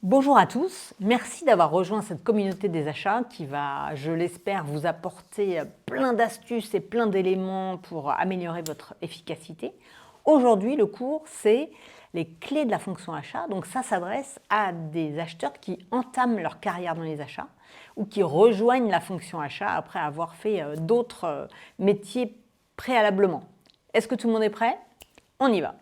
Bonjour à tous, merci d'avoir rejoint cette communauté des achats qui va, je l'espère, vous apporter plein d'astuces et plein d'éléments pour améliorer votre efficacité. Aujourd'hui, le cours, c'est les clés de la fonction achat. Donc ça s'adresse à des acheteurs qui entament leur carrière dans les achats ou qui rejoignent la fonction achat après avoir fait d'autres métiers préalablement. Est-ce que tout le monde est prêt? On y va.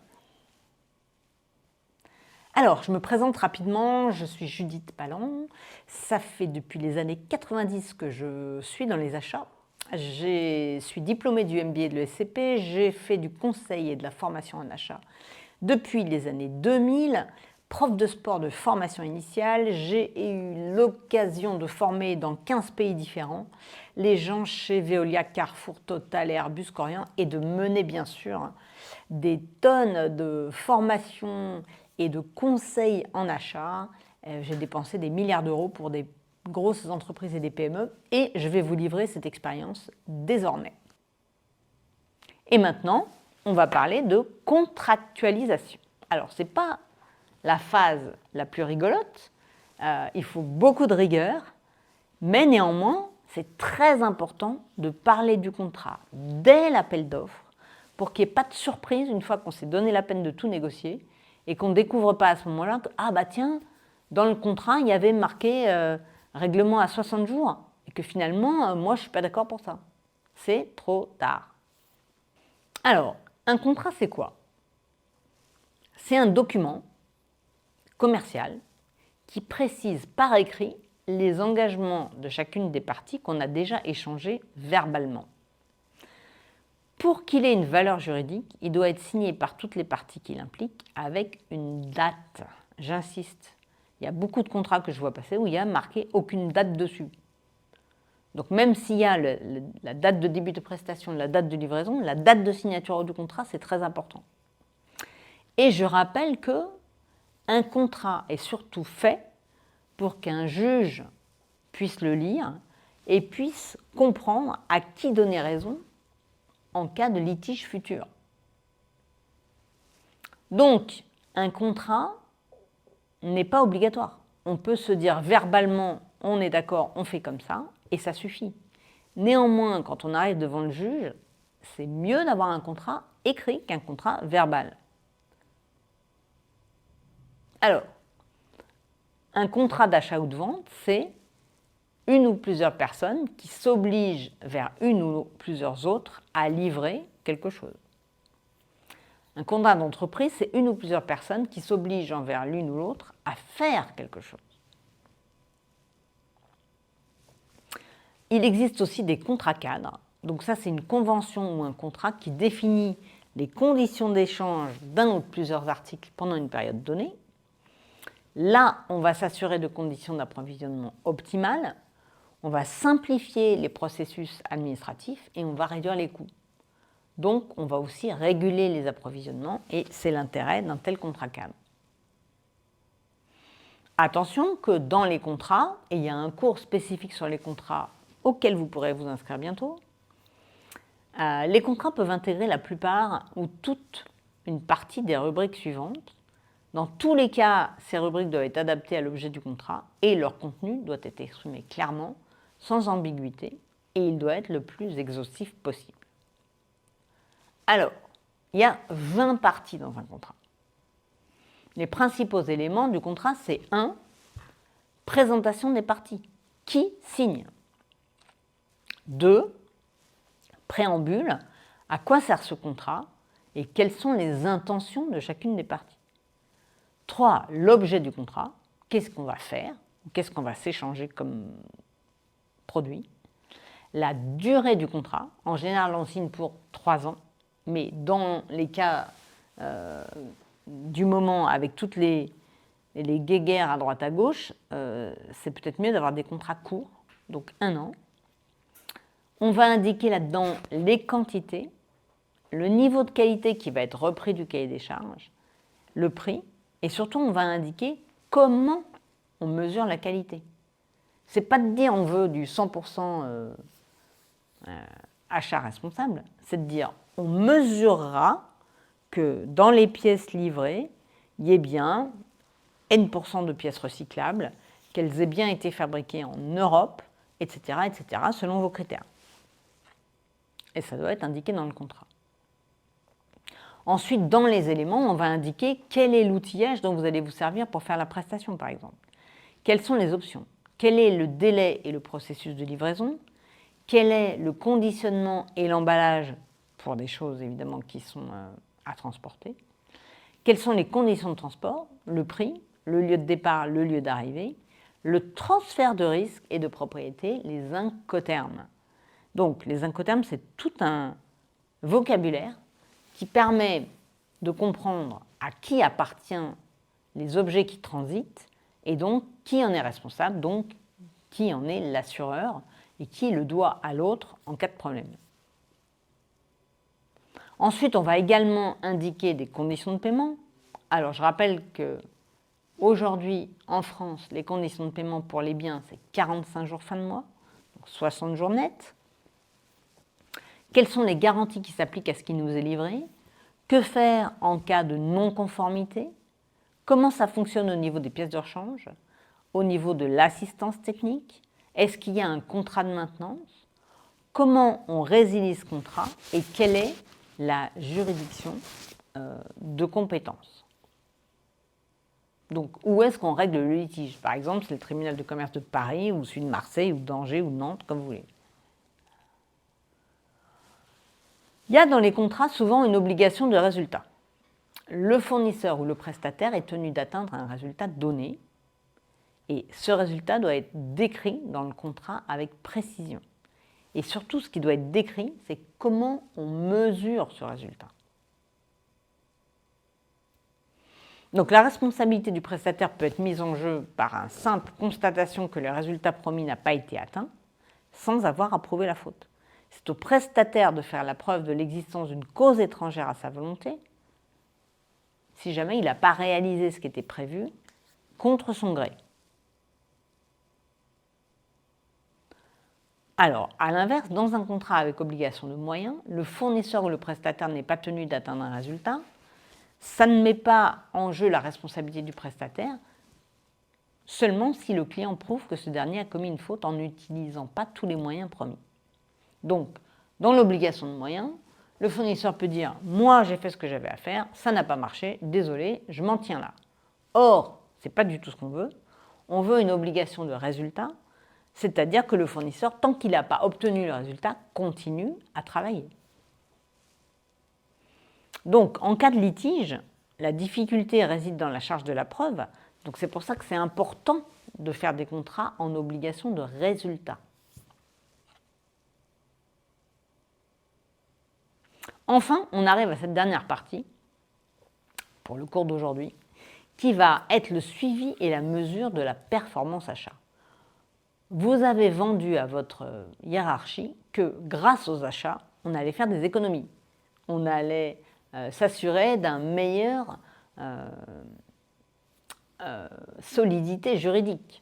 Alors, je me présente rapidement, je suis Judith Palan. Ça fait depuis les années 90 que je suis dans les achats. Je suis diplômée du MBA de l'ESCP, j'ai fait du conseil et de la formation en achat depuis les années 2000. Prof de sport de formation initiale, j'ai eu l'occasion de former dans 15 pays différents les gens chez Veolia, Carrefour, Total et Airbus Corian et de mener bien sûr des tonnes de formations et de conseils en achat. J'ai dépensé des milliards d'euros pour des grosses entreprises et des PME et je vais vous livrer cette expérience désormais. Et maintenant, on va parler de contractualisation. Alors, ce n'est pas la phase la plus rigolote, il faut beaucoup de rigueur, mais néanmoins, c'est très important de parler du contrat dès l'appel d'offres pour qu'il n'y ait pas de surprise une fois qu'on s'est donné la peine de tout négocier et qu'on ne découvre pas à ce moment-là que, ah bah tiens, dans le contrat, il y avait marqué règlement à 60 jours et que finalement, moi, je ne suis pas d'accord pour ça. C'est trop tard. Alors, un contrat, c'est quoi? C'est un document commercial qui précise par écrit les engagements de chacune des parties qu'on a déjà échangés verbalement. Pour qu'il ait une valeur juridique, il doit être signé par toutes les parties qui l'impliquent avec une date. J'insiste, il y a beaucoup de contrats que je vois passer où il y a marqué aucune date dessus. Donc même s'il y a la date de début de prestation, la date de livraison, la date de signature du contrat, c'est très important. Et je rappelle que un contrat est surtout fait pour qu'un juge puisse le lire et puisse comprendre à qui donner raison en cas de litige futur. Donc, un contrat n'est pas obligatoire. On peut se dire verbalement, on est d'accord, on fait comme ça, et ça suffit. Néanmoins, quand on arrive devant le juge, c'est mieux d'avoir un contrat écrit qu'un contrat verbal. Alors, un contrat d'achat ou de vente, c'est une ou plusieurs personnes qui s'obligent vers une ou plusieurs autres à livrer quelque chose. Un contrat d'entreprise, c'est une ou plusieurs personnes qui s'obligent envers l'une ou l'autre à faire quelque chose. Il existe aussi des contrats cadres. Donc ça, c'est une convention ou un contrat qui définit les conditions d'échange d'un ou de plusieurs articles pendant une période donnée. Là, on va s'assurer de conditions d'approvisionnement optimales, on va simplifier les processus administratifs et on va réduire les coûts. Donc, on va aussi réguler les approvisionnements et c'est l'intérêt d'un tel contrat cadre. Attention que dans les contrats, et il y a un cours spécifique sur les contrats auquel vous pourrez vous inscrire bientôt, les contrats peuvent intégrer la plupart ou toute une partie des rubriques suivantes. Dans tous les cas, ces rubriques doivent être adaptées à l'objet du contrat et leur contenu doit être exprimé clairement, sans ambiguïté, et il doit être le plus exhaustif possible. Alors, il y a 20 parties dans un contrat. Les principaux éléments du contrat, c'est 1. Présentation des parties. Qui signe? 2. Préambule. À quoi sert ce contrat et quelles sont les intentions de chacune des parties? 3. L'objet du contrat. Qu'est-ce qu'on va faire? Qu'est-ce qu'on va s'échanger comme produit? La durée du contrat. En général, on signe pour 3 ans. Mais dans les cas du moment, avec toutes les guéguerres à droite à gauche, c'est peut-être mieux d'avoir des contrats courts, donc 1 an. On va indiquer là-dedans les quantités, le niveau de qualité qui va être repris du cahier des charges, le prix, et surtout on va indiquer comment on mesure la qualité. C'est pas de dire on veut du 100% achat responsable, c'est de dire on mesurera que dans les pièces livrées, il y ait bien N% de pièces recyclables, qu'elles aient bien été fabriquées en Europe, etc., selon vos critères. Et ça doit être indiqué dans le contrat. Ensuite, dans les éléments, on va indiquer quel est l'outillage dont vous allez vous servir pour faire la prestation, par exemple. Quelles sont les options? Quel est le délai et le processus de livraison? Quel est le conditionnement et l'emballage pour des choses, évidemment, qui sont à transporter? Quelles sont les conditions de transport? Le prix, le lieu de départ, le lieu d'arrivée, le transfert de risque et de propriété, les incoterms. Donc, les incoterms, c'est tout un vocabulaire qui permet de comprendre à qui appartiennent les objets qui transitent et donc qui en est responsable, donc qui en est l'assureur et qui le doit à l'autre en cas de problème. Ensuite, on va également indiquer des conditions de paiement. Alors, je rappelle que aujourd'hui, en France, les conditions de paiement pour les biens, c'est 45 jours fin de mois, donc 60 jours nets. Quelles sont les garanties qui s'appliquent à ce qui nous est livré? Que faire en cas de non-conformité? Comment ça fonctionne au niveau des pièces de rechange? Au niveau de l'assistance technique? Est-ce qu'il y a un contrat de maintenance? Comment on résilie ce contrat? Et quelle est la juridiction de compétence? Donc, où est-ce qu'on règle le litige? Par exemple, c'est le tribunal de commerce de Paris, ou celui de Marseille, ou d'Angers, ou de Nantes, comme vous voulez. Il y a dans les contrats souvent une obligation de résultat. Le fournisseur ou le prestataire est tenu d'atteindre un résultat donné, et ce résultat doit être décrit dans le contrat avec précision. Et surtout, ce qui doit être décrit, c'est comment on mesure ce résultat. Donc la responsabilité du prestataire peut être mise en jeu par une simple constatation que le résultat promis n'a pas été atteint, sans avoir à prouver la faute. C'est au prestataire de faire la preuve de l'existence d'une cause étrangère à sa volonté, si jamais il n'a pas réalisé ce qui était prévu, contre son gré. Alors, à l'inverse, dans un contrat avec obligation de moyens, le fournisseur ou le prestataire n'est pas tenu d'atteindre un résultat. Ça ne met pas en jeu la responsabilité du prestataire, seulement si le client prouve que ce dernier a commis une faute en n'utilisant pas tous les moyens promis. Donc, dans l'obligation de moyens, le fournisseur peut dire « Moi, j'ai fait ce que j'avais à faire, ça n'a pas marché, désolé, je m'en tiens là ». Or, ce n'est pas du tout ce qu'on veut. On veut une obligation de résultat, c'est-à-dire que le fournisseur, tant qu'il n'a pas obtenu le résultat, continue à travailler. Donc, en cas de litige, la difficulté réside dans la charge de la preuve. Donc, c'est pour ça que c'est important de faire des contrats en obligation de résultat. Enfin, on arrive à cette dernière partie, pour le cours d'aujourd'hui, qui va être le suivi et la mesure de la performance achat. Vous avez vendu à votre hiérarchie que grâce aux achats, on allait faire des économies. On allait s'assurer d'un meilleur solidité juridique.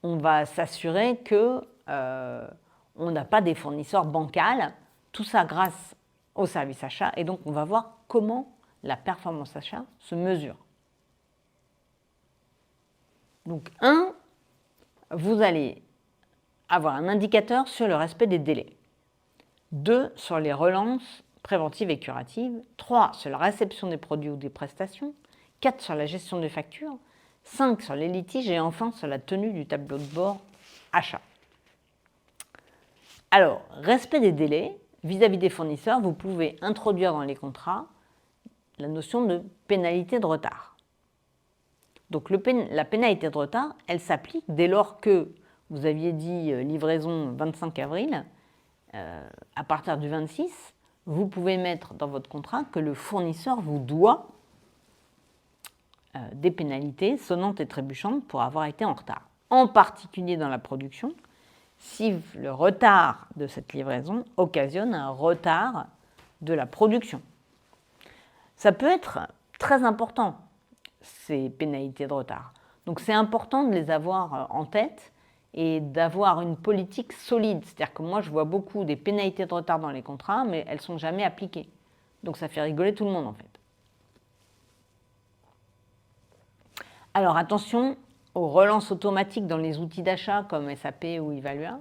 On va s'assurer que on n'a pas des fournisseurs bancals, tout ça grâce au service achat, et donc on va voir comment la performance achat se mesure. Donc, vous allez avoir un indicateur sur le respect des délais. 2, sur les relances préventives et curatives. 3, sur la réception des produits ou des prestations. 4, sur la gestion des factures. 5, sur les litiges. Et enfin, sur la tenue du tableau de bord achat. Alors, respect des délais, vis-à-vis des fournisseurs, vous pouvez introduire dans les contrats la notion de pénalité de retard. Donc, la pénalité de retard, elle s'applique dès lors que vous aviez dit livraison 25 avril, à partir du 26, vous pouvez mettre dans votre contrat que le fournisseur vous doit des pénalités sonnantes et trébuchantes pour avoir été en retard. En particulier dans la production, si le retard de cette livraison occasionne un retard de la production. Ça peut être très important, ces pénalités de retard. Donc c'est important de les avoir en tête et d'avoir une politique solide. C'est-à-dire que moi, je vois beaucoup des pénalités de retard dans les contrats, mais elles ne sont jamais appliquées. Donc ça fait rigoler tout le monde, en fait. Alors attention aux relances automatiques dans les outils d'achat comme SAP ou Evalua,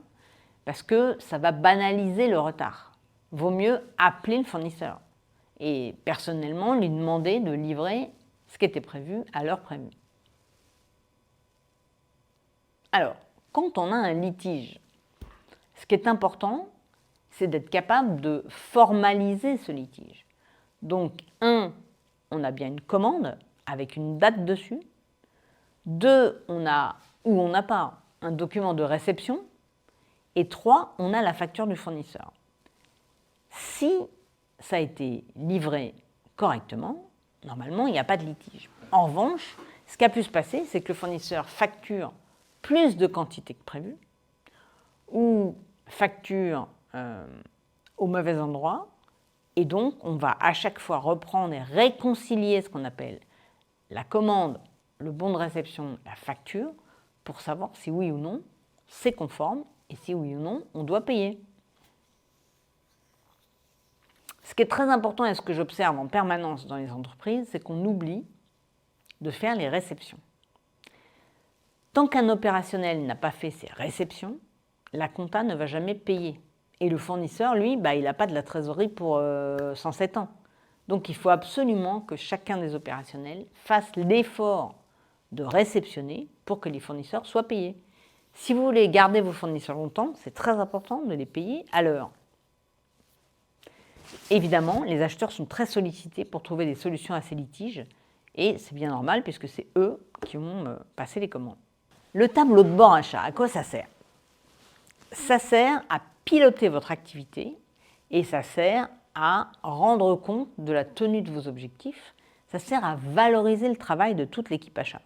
parce que ça va banaliser le retard. Vaut mieux appeler le fournisseur et personnellement lui demander de livrer ce qui était prévu à l'heure prévue. Alors, quand on a un litige, ce qui est important, c'est d'être capable de formaliser ce litige. Donc, on a bien une commande avec une date dessus. 2, on a, ou on n'a pas, un document de réception. Et 3, on a la facture du fournisseur. Si ça a été livré correctement, normalement, il n'y a pas de litige. En revanche, ce qui a pu se passer, c'est que le fournisseur facture plus de quantité que prévu, ou facture au mauvais endroit, et donc on va à chaque fois reprendre et réconcilier ce qu'on appelle la commande, le bon de réception, la facture, pour savoir si oui ou non c'est conforme, et si oui ou non on doit payer. Ce qui est très important et ce que j'observe en permanence dans les entreprises, c'est qu'on oublie de faire les réceptions. Tant qu'un opérationnel n'a pas fait ses réceptions, la compta ne va jamais payer. Et le fournisseur, lui, il n'a pas de la trésorerie pour 107 ans. Donc il faut absolument que chacun des opérationnels fasse l'effort de réceptionner pour que les fournisseurs soient payés. Si vous voulez garder vos fournisseurs longtemps, c'est très important de les payer à l'heure. Évidemment, les acheteurs sont très sollicités pour trouver des solutions à ces litiges, et c'est bien normal puisque c'est eux qui vont passer les commandes. Le tableau de bord achat, à quoi ça sert? Ça sert à piloter votre activité et ça sert à rendre compte de la tenue de vos objectifs. Ça sert à valoriser le travail de toute l'équipe achat.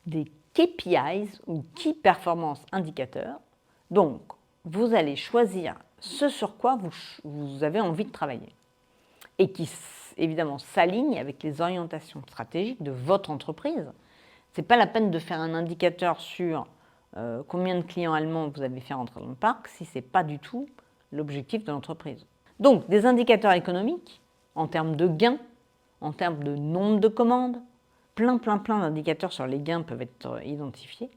Des KPIs ou Key Performance Indicators. Donc, vous allez choisir ce sur quoi vous avez envie de travailler et qui, évidemment, s'alignent avec les orientations stratégiques de votre entreprise. Ce n'est pas la peine de faire un indicateur sur combien de clients allemands vous avez fait rentrer dans le parc si ce n'est pas du tout l'objectif de l'entreprise. Donc, des indicateurs économiques en termes de gains, en termes de nombre de commandes, plein d'indicateurs sur les gains peuvent être identifiés.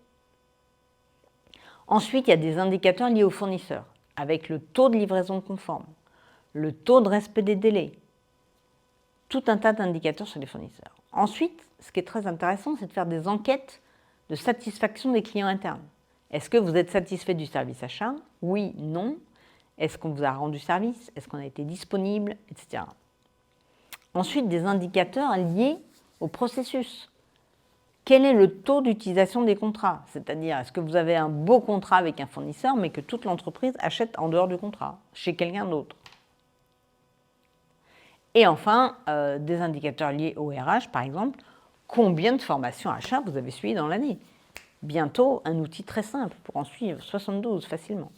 Ensuite, il y a des indicateurs liés aux fournisseurs, avec le taux de livraison conforme, le taux de respect des délais, tout un tas d'indicateurs sur les fournisseurs. Ensuite, ce qui est très intéressant, c'est de faire des enquêtes de satisfaction des clients internes. Est-ce que vous êtes satisfait du service achat? Oui, non. Est-ce qu'on vous a rendu service? Est-ce qu'on a été disponible? Etc. Ensuite, des indicateurs liés au processus. Quel est le taux d'utilisation des contrats? C'est-à-dire, est-ce que vous avez un beau contrat avec un fournisseur, mais que toute l'entreprise achète en dehors du contrat, chez quelqu'un d'autre? Et enfin, des indicateurs liés au RH, par exemple, combien de formations achats vous avez suivies dans l'année? Bientôt, un outil très simple pour en suivre 72 facilement.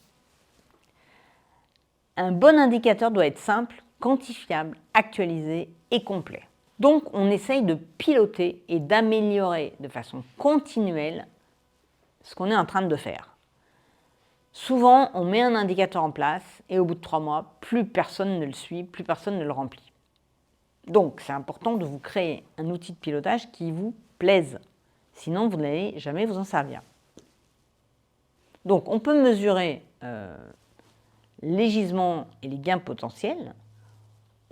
Un bon indicateur doit être simple, quantifiable, actualisé et complet. Donc, on essaye de piloter et d'améliorer de façon continuelle ce qu'on est en train de faire. Souvent, on met un indicateur en place et au bout de 3 mois, plus personne ne le suit, plus personne ne le remplit. Donc, c'est important de vous créer un outil de pilotage qui vous plaise. Sinon, vous n'allez jamais vous en servir. Donc, on peut mesurer les gisements et les gains potentiels.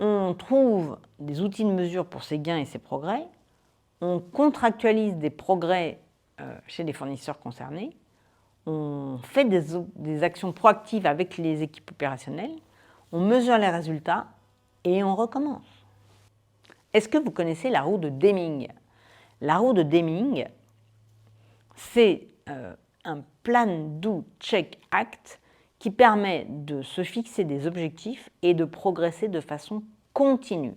On trouve des outils de mesure pour ces gains et ces progrès. On contractualise des progrès chez les fournisseurs concernés. On fait des actions proactives avec les équipes opérationnelles. On mesure les résultats et on recommence. Est-ce que vous connaissez la roue de Deming? La roue de Deming, c'est un Plan, Do, Check, Act qui permet de se fixer des objectifs et de progresser de façon continue.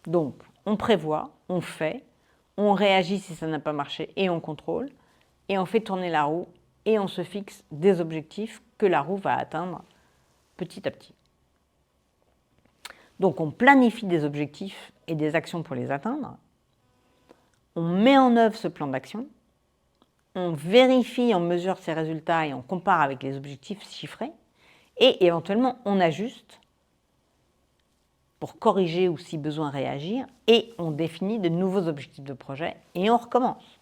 Donc, on prévoit, on fait, on réagit si ça n'a pas marché et on contrôle, et on fait tourner la roue et on se fixe des objectifs que la roue va atteindre petit à petit. Donc, on planifie des objectifs et des actions pour les atteindre. On met en œuvre ce plan d'action. On vérifie, on mesure ses résultats et on compare avec les objectifs chiffrés. Et éventuellement, on ajuste pour corriger ou si besoin réagir. Et on définit de nouveaux objectifs de projet et on recommence.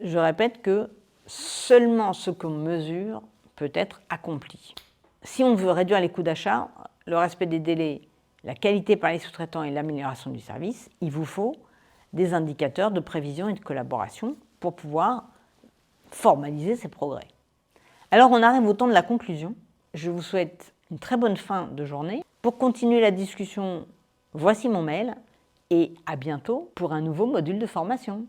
Je répète que seulement ce qu'on mesure peut être accompli. Si on veut réduire les coûts d'achat, le respect des délais, la qualité par les sous-traitants et l'amélioration du service, il vous faut des indicateurs de prévision et de collaboration pour pouvoir formaliser ces progrès. Alors on arrive au temps de la conclusion. Je vous souhaite une très bonne fin de journée. Pour continuer la discussion, voici mon mail et à bientôt pour un nouveau module de formation.